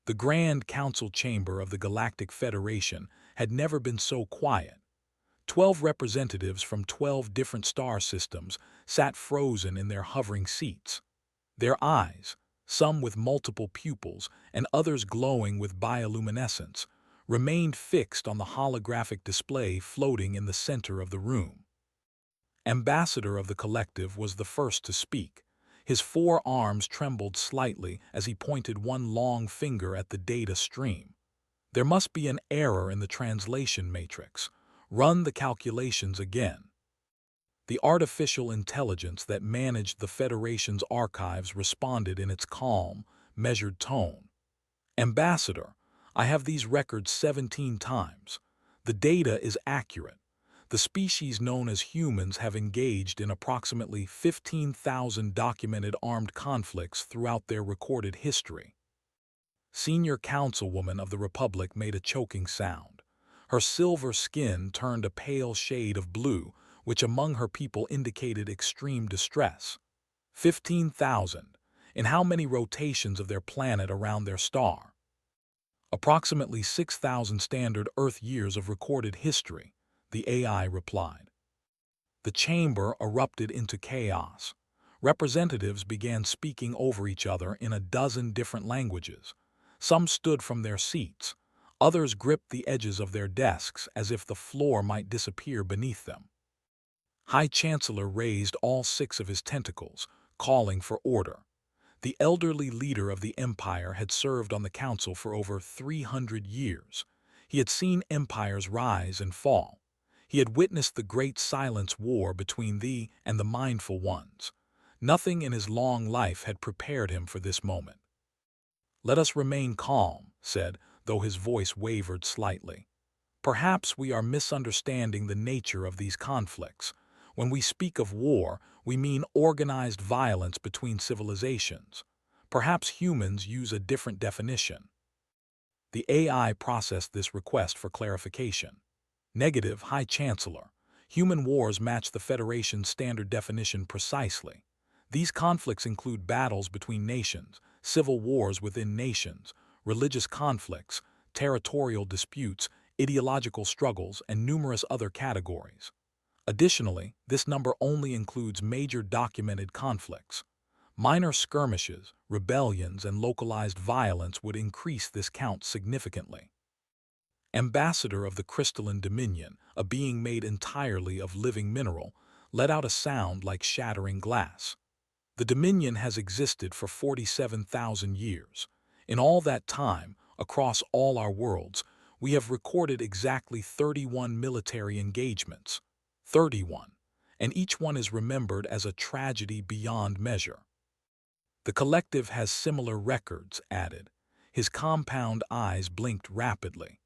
The Grand Council Chamber of the Galactic Federation had never been so quiet. 12 representatives from 12 different star systems sat frozen in their hovering seats. Their eyes, some with multiple pupils and others glowing with bioluminescence, remained fixed on the holographic display floating in the center of the room. Ambassador of the collective was the first to speak. His four arms trembled slightly as he pointed one long finger at the data stream. There must be an error in the translation matrix. Run the calculations again. The artificial intelligence that managed the Federation's archives responded in its calm, measured tone. Ambassador, I have these records 17 times. The data is accurate. The species known as humans have engaged in approximately 15,000 documented armed conflicts throughout their recorded history. Senior councilwoman of the Republic made a choking sound. Her silver skin turned a pale shade of blue, which among her people indicated extreme distress. 15,000. In how many rotations of their planet around their star? Approximately 6,000 standard Earth years of recorded history, the AI replied. The chamber erupted into chaos. Representatives began speaking over each other in a dozen different languages. Some stood from their seats. Others gripped the edges of their desks as if the floor might disappear beneath them. High Chancellor raised all 6 of his tentacles, calling for order. The elderly leader of the empire had served on the council for over 300 years. He had seen empires rise and fall. He had witnessed the Great Silence War between thee and the mindful ones. Nothing in his long life had prepared him for this moment. Let us remain calm, said, though his voice wavered slightly. Perhaps we are misunderstanding the nature of these conflicts. When we speak of war, we mean organized violence between civilizations. Perhaps humans use a different definition. The AI processed this request for clarification. Negative, High Chancellor. Human wars match the Federation's standard definition precisely. These conflicts include battles between nations, civil wars within nations, religious conflicts, territorial disputes, ideological struggles, and numerous other categories. Additionally, this number only includes major documented conflicts. Minor skirmishes, rebellions, and localized violence would increase this count significantly. Ambassador of the Crystalline Dominion, a being made entirely of living mineral, let out a sound like shattering glass. The Dominion has existed for 47,000 years. In all that time, across all our worlds, we have recorded exactly 31 military engagements. 31. And each one is remembered as a tragedy beyond measure. The collective has similar records, added. His compound eyes blinked rapidly.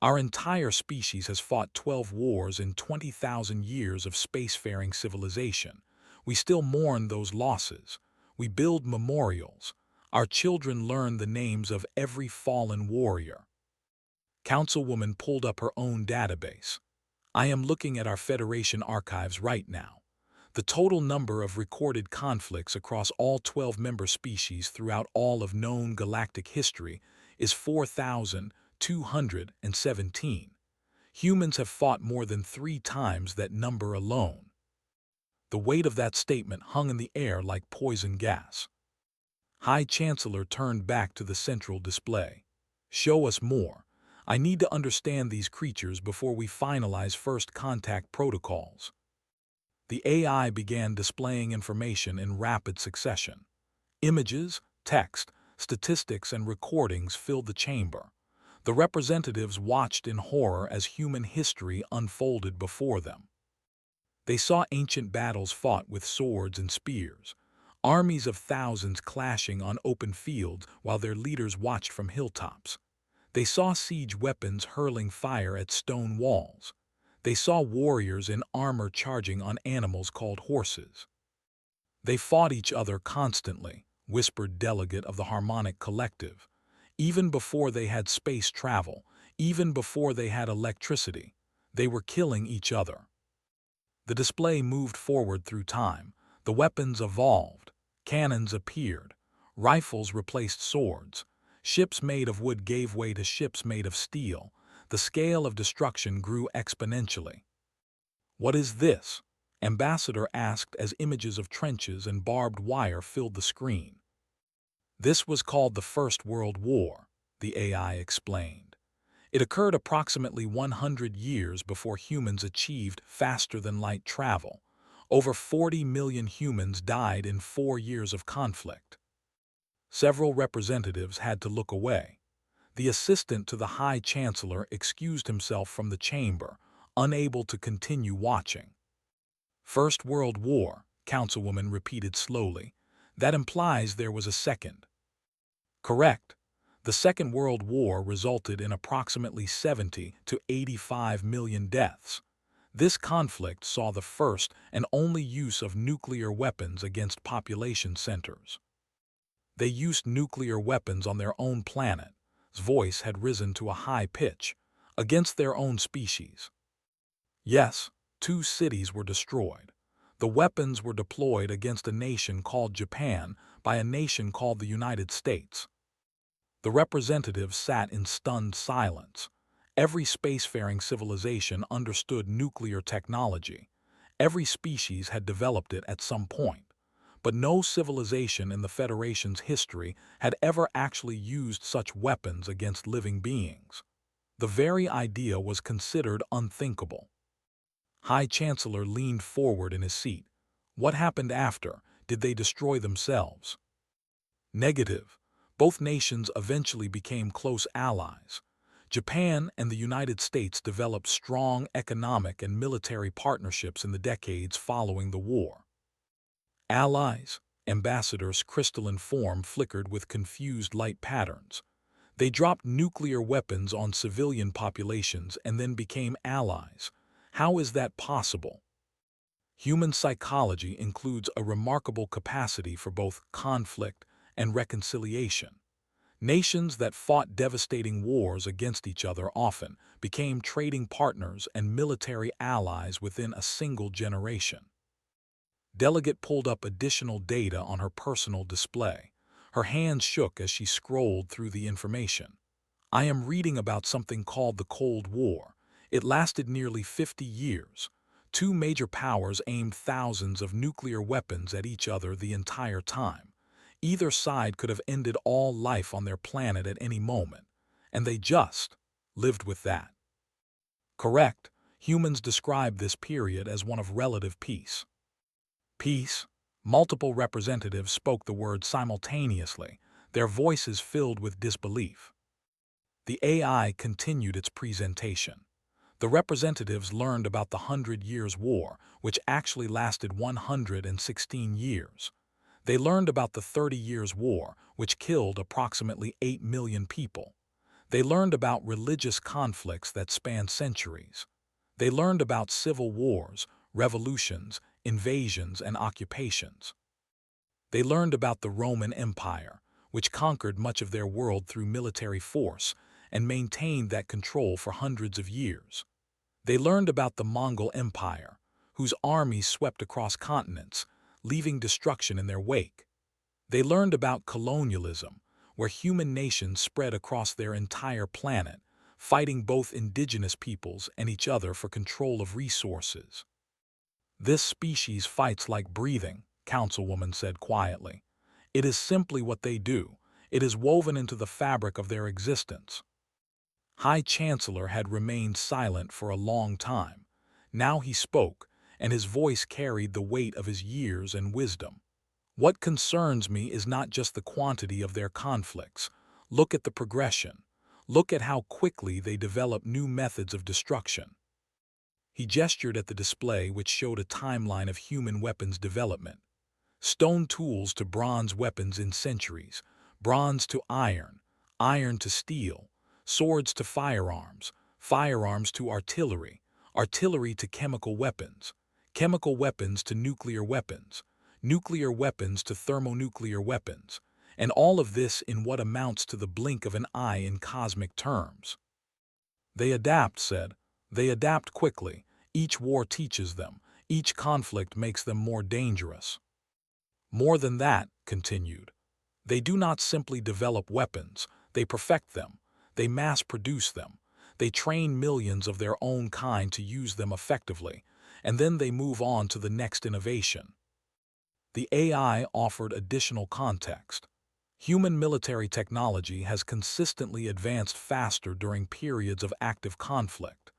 Our entire species has fought 12 wars in 20,000 years of spacefaring civilization. We still mourn those losses. We build memorials. Our children learn the names of every fallen warrior. Councilwoman pulled up her own database. I am looking at our Federation archives right now. The total number of recorded conflicts across all 12 member species throughout all of known galactic history is 4,217. Humans have fought more than 3 times that number alone. The weight of that statement hung in the air like poison gas. High Chancellor turned back to the central display. Show us more. I need to understand these creatures before we finalize first contact protocols. The AI began displaying information in rapid succession. Images, text, statistics, and recordings filled the chamber. The representatives watched in horror as human history unfolded before them. They saw ancient battles fought with swords and spears, armies of thousands clashing on open fields while their leaders watched from hilltops. They saw siege weapons hurling fire at stone walls. They saw warriors in armor charging on animals called horses. They fought each other constantly, whispered delegate of the Harmonic Collective. Even before they had space travel, even before they had electricity, they were killing each other. The display moved forward through time. The weapons evolved. Cannons appeared. Rifles replaced swords. Ships made of wood gave way to ships made of steel. The scale of destruction grew exponentially. "What is this?" Ambassador asked as images of trenches and barbed wire filled the screen. "This was called the First World War," the AI explained. "It occurred approximately 100 years before humans achieved faster-than-light travel. Over 40 million humans died in 4 years of conflict." Several representatives had to look away. The assistant to the High Chancellor excused himself from the chamber, unable to continue watching. "First World War," Councilwoman repeated slowly. "That implies there was a second." "Correct. The Second World War resulted in approximately 70 to 85 million deaths. This conflict saw the first and only use of nuclear weapons against population centers. They used nuclear weapons on their own planet." His voice had risen to a high pitch. "Against their own species." "Yes, 2 cities were destroyed. The weapons were deployed against a nation called Japan by a nation called the United States." The representatives sat in stunned silence. Every spacefaring civilization understood nuclear technology. Every species had developed it at some point. But no civilization in the Federation's history had ever actually used such weapons against living beings. The very idea was considered unthinkable. High Chancellor leaned forward in his seat. "What happened after? Did they destroy themselves?" "Negative. Both nations eventually became close allies. Japan and the United States developed strong economic and military partnerships in the decades following the war." "Allies?" Ambassador's crystalline form flickered with confused light patterns. "They dropped nuclear weapons on civilian populations and then became allies. How is that possible?" "Human psychology includes a remarkable capacity for both conflict and reconciliation. Nations that fought devastating wars against each other often became trading partners and military allies within a single generation." Delegate pulled up additional data on her personal display. Her hands shook as she scrolled through the information. "I am reading about something called the Cold War. It lasted nearly 50 years. 2 major powers aimed thousands of nuclear weapons at each other the entire time. Either side could have ended all life on their planet at any moment. And they just lived with that." "Correct. Humans describe this period as one of relative peace." "Peace?" Multiple representatives spoke the word simultaneously, their voices filled with disbelief. The AI continued its presentation. The representatives learned about the 100 Years' War, which actually lasted 116 years. They learned about the 30 Years' War, which killed approximately 8 million people. They learned about religious conflicts that spanned centuries. They learned about civil wars, revolutions, invasions, and occupations. They learned about the Roman Empire, which conquered much of their world through military force and maintained that control for hundreds of years. They learned about the Mongol Empire, whose armies swept across continents, leaving destruction in their wake. They learned about colonialism, where human nations spread across their entire planet, fighting both indigenous peoples and each other for control of resources. "This species fights like breathing," Councilwoman said quietly. "It is simply what they do. It is woven into the fabric of their existence." High Chancellor had remained silent for a long time. Now he spoke, and his voice carried the weight of his years and wisdom. "What concerns me is not just the quantity of their conflicts. Look at the progression. Look at how quickly they develop new methods of destruction." He gestured at the display, which showed a timeline of human weapons development. Stone tools to bronze weapons in centuries, bronze to iron, iron to steel, swords to firearms, firearms to artillery, artillery to chemical weapons, chemical weapons to nuclear weapons, nuclear weapons to thermonuclear weapons, and all of this in what amounts to the blink of an eye in cosmic terms. "They adapt," said. "They adapt quickly. Each war teaches them. Each conflict makes them more dangerous." "More than that," continued. "They do not simply develop weapons, They perfect them. They mass-produce them. They train millions of their own kind to use them effectively, and then they move on to the next innovation. The AI offered additional context. Human military technology has consistently advanced faster during periods of active conflict.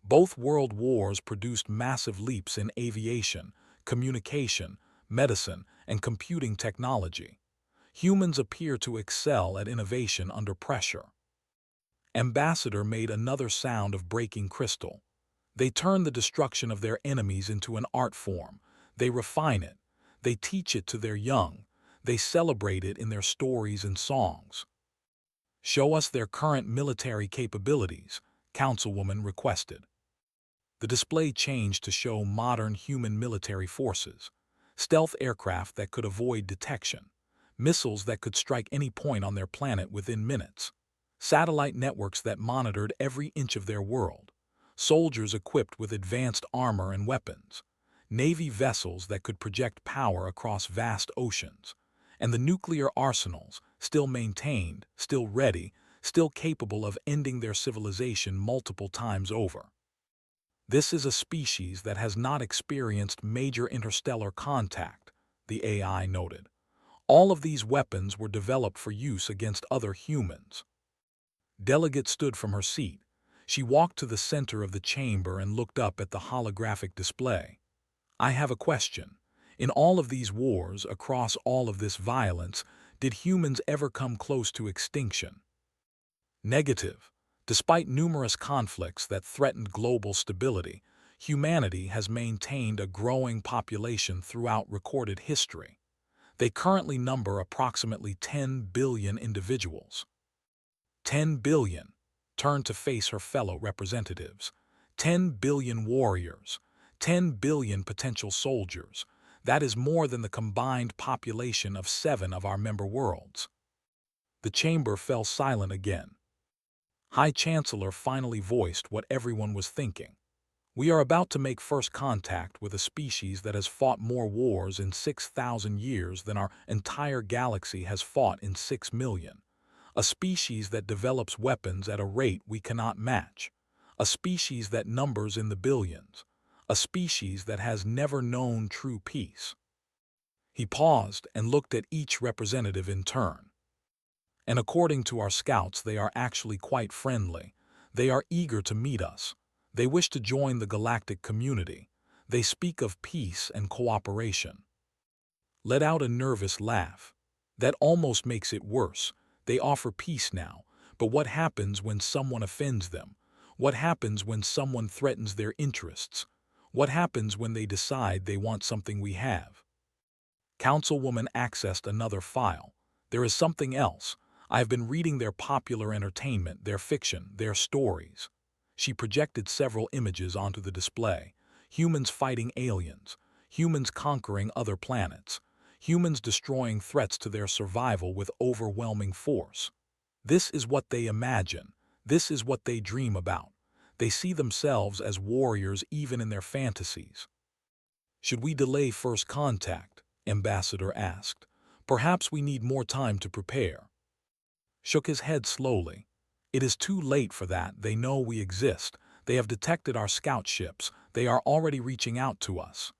Both world wars produced massive leaps in aviation, communication, medicine, and computing technology. Humans appear to excel at innovation under pressure. Ambassador made another sound of breaking crystal. They turn the destruction of their enemies into an art form. They refine it. They teach it to their young. They celebrate it in their stories and songs. Show us their current military capabilities, Councilwoman requested. The display changed to show modern human military forces, stealth aircraft that could avoid detection, missiles that could strike any point on their planet within minutes, satellite networks that monitored every inch of their world, soldiers equipped with advanced armor and weapons, Navy vessels that could project power across vast oceans, and the nuclear arsenals, still maintained, still ready, still capable of ending their civilization multiple times over. This is a species that has not experienced major interstellar contact, the AI noted. All of these weapons were developed for use against other humans. Delegate stood from her seat. She walked to the center of the chamber and looked up at the holographic display. I have a question. In all of these wars, across all of this violence, did humans ever come close to extinction? Negative. Despite numerous conflicts that threatened global stability, humanity has maintained a growing population throughout recorded history. They currently number approximately 10 billion individuals. 10 billion. Turned to face her fellow representatives. 10 billion warriors. 10 billion potential soldiers. That is more than the combined population of 7 of our member worlds. The chamber fell silent again. High Chancellor finally voiced what everyone was thinking. We are about to make first contact with a species that has fought more wars in 6,000 years than our entire galaxy has fought in 6 million. A species that develops weapons at a rate we cannot match. A species that numbers in the billions. A species that has never known true peace. He paused and looked at each representative in turn. And according to our scouts, they are actually quite friendly. They are eager to meet us. They wish to join the galactic community. They speak of peace and cooperation. Let out a nervous laugh. That almost makes it worse. They offer peace now, but what happens when someone offends them? What happens when someone threatens their interests? What happens when they decide they want something we have? Councilwoman accessed another file. There is something else. I have been reading their popular entertainment, their fiction, their stories. She projected several images onto the display. Humans fighting aliens, humans conquering other planets, humans destroying threats to their survival with overwhelming force. This is what they imagine. This is what they dream about. They see themselves as warriors even in their fantasies. Should we delay first contact? Ambassador asked. Perhaps we need more time to prepare. Shook his head slowly. It is too late for that. They know we exist. They have detected our scout ships. They are already reaching out to us.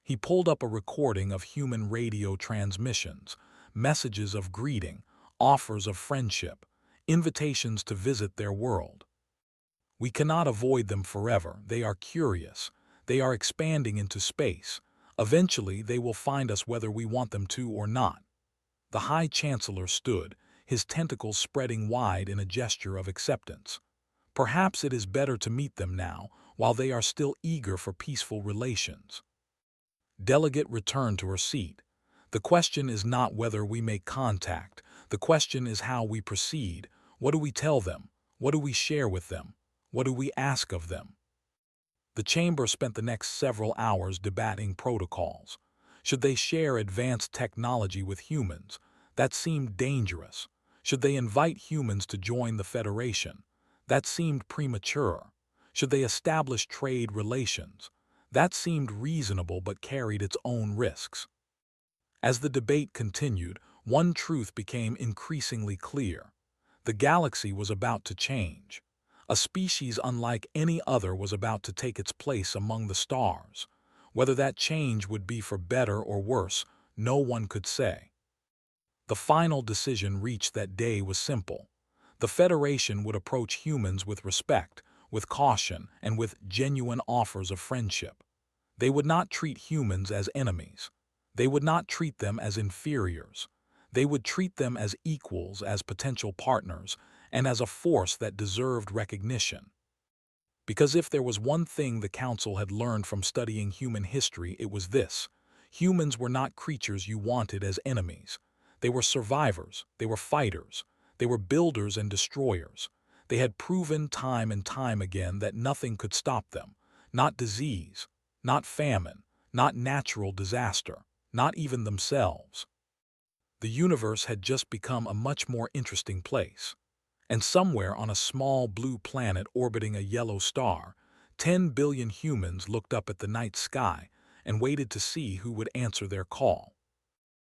He pulled up a recording of human radio transmissions, messages of greeting, offers of friendship, invitations to visit their world. We cannot avoid them forever. They are curious. They are expanding into space. Eventually, they will find us whether we want them to or not. The High Chancellor stood, his tentacles spreading wide in a gesture of acceptance. Perhaps it is better to meet them now, while they are still eager for peaceful relations. Delegate returned to her seat. The question is not whether we make contact. The question is how we proceed. What do we tell them? What do we share with them? What do we ask of them? The chamber spent the next several hours debating protocols. Should they share advanced technology with humans? That seemed dangerous. Should they invite humans to join the Federation? That seemed premature. Should they establish trade relations? That seemed reasonable but carried its own risks. As the debate continued, one truth became increasingly clear. The galaxy was about to change. A species unlike any other was about to take its place among the stars. Whether that change would be for better or worse, no one could say. The final decision reached that day was simple. The Federation would approach humans with respect, with caution, and with genuine offers of friendship. They would not treat humans as enemies. They would not treat them as inferiors. They would treat them as equals, as potential partners, and as a force that deserved recognition. Because if there was one thing the Council had learned from studying human history, it was this: humans were not creatures you wanted as enemies. They were survivors, they were fighters, they were builders and destroyers. They had proven time and time again that nothing could stop them, not disease, not famine, not natural disaster, not even themselves. The universe had just become a much more interesting place. And somewhere on a small blue planet orbiting a yellow star, 10 billion humans looked up at the night sky and waited to see who would answer their call.